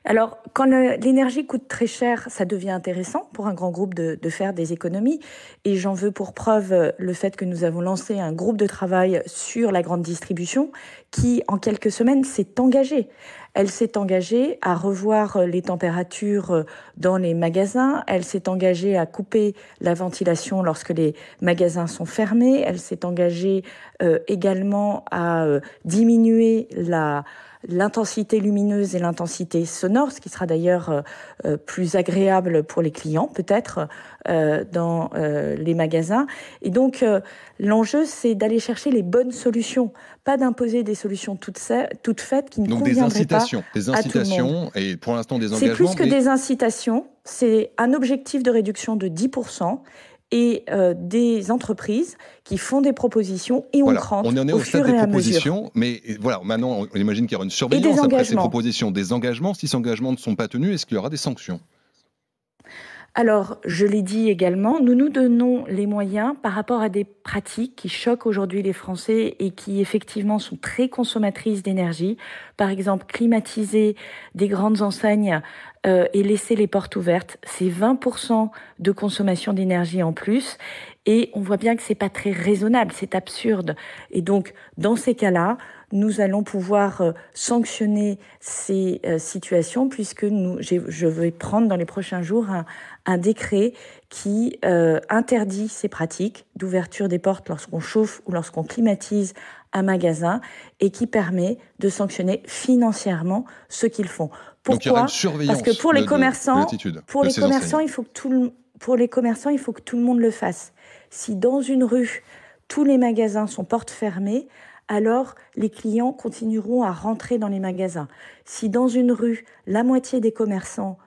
Alors, quand l'énergie coûte très cher, ça devient intéressant pour un grand groupe de faire des économies. Et j'en veux pour preuve le fait que nous avons lancé un groupe de travail sur la grande distribution qui, en quelques semaines, s'est engagé. Elle s'est engagée à revoir les températures dans les magasins. Elle s'est engagée à couper la ventilation lorsque les magasins sont fermés. Elle s'est engagée également à diminuer l'intensité lumineuse et l'intensité sonore, ce qui sera d'ailleurs plus agréable pour les clients, peut-être, dans les magasins. Et donc, l'enjeu, c'est d'aller chercher les bonnes solutions, pas d'imposer des solutions toutes faites qui ne Donc conviendraient pas des à tout le monde. incitations et pour l'instant des C'est engagements. plus que des incitations, c'est un objectif de réduction de 10% et des entreprises qui font des propositions et on Voilà, crante on en est au au stade fur des et à mesure. propositions, mais voilà, maintenant on imagine qu'il y aura une Et des surveillance après ces engagements. propositions, des engagements. Si ces engagements ne sont pas tenus, est-ce qu'il y aura des sanctions? Alors, je l'ai dit également, nous nous donnons les moyens par rapport à des pratiques qui choquent aujourd'hui les Français et qui effectivement sont très consommatrices d'énergie. Par exemple, climatiser des grandes enseignes et laisser les portes ouvertes, c'est 20% de consommation d'énergie en plus. Et on voit bien que c'est pas très raisonnable, c'est absurde. Et donc, dans ces cas-là, nous allons pouvoir sanctionner ces situations puisque je vais prendre dans les prochains jours un décret qui interdit ces pratiques d'ouverture des portes lorsqu'on chauffe ou lorsqu'on climatise un magasin et qui permet de sanctionner financièrement ceux qu'ils font. Donc il y aura une Pourquoi ? Parce que surveillance pour les de commerçants, l'attitude de ces enseignes. pour les commerçants, il faut que tout le monde le fasse. Si dans une rue, tous les magasins sont portes fermées, alors les clients continueront à rentrer dans les magasins. Si dans une rue, la moitié des commerçants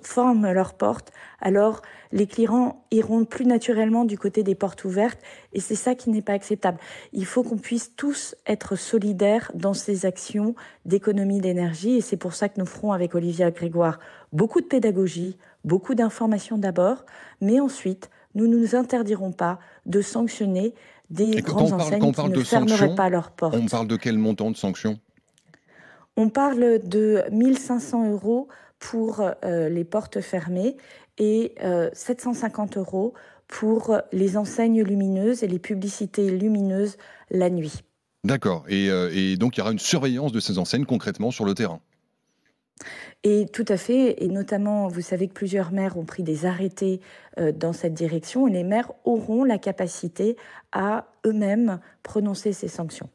forment leurs portes, alors les clients iront plus naturellement du côté des portes ouvertes et c'est ça qui n'est pas acceptable. Il faut qu'on puisse tous être solidaires dans ces actions d'économie d'énergie et c'est pour ça que nous ferons avec Olivia Grégoire beaucoup de pédagogie, beaucoup d'informations d'abord, mais ensuite nous ne nous interdirons pas de sanctionner des Et quand grandes enseignes on qui parle ne de fermeraient sanctions, pas leurs on portes. parle de quel montant de sanctions? On parle de 1 500 € pour les portes fermées et 750 € pour les enseignes lumineuses et les publicités lumineuses la nuit. D'accord. Et donc il y aura une surveillance de ces enseignes concrètement sur le terrain. Et tout à fait, et notamment, vous savez que plusieurs maires ont pris des arrêtés dans cette direction, et les maires auront la capacité à eux-mêmes prononcer ces sanctions.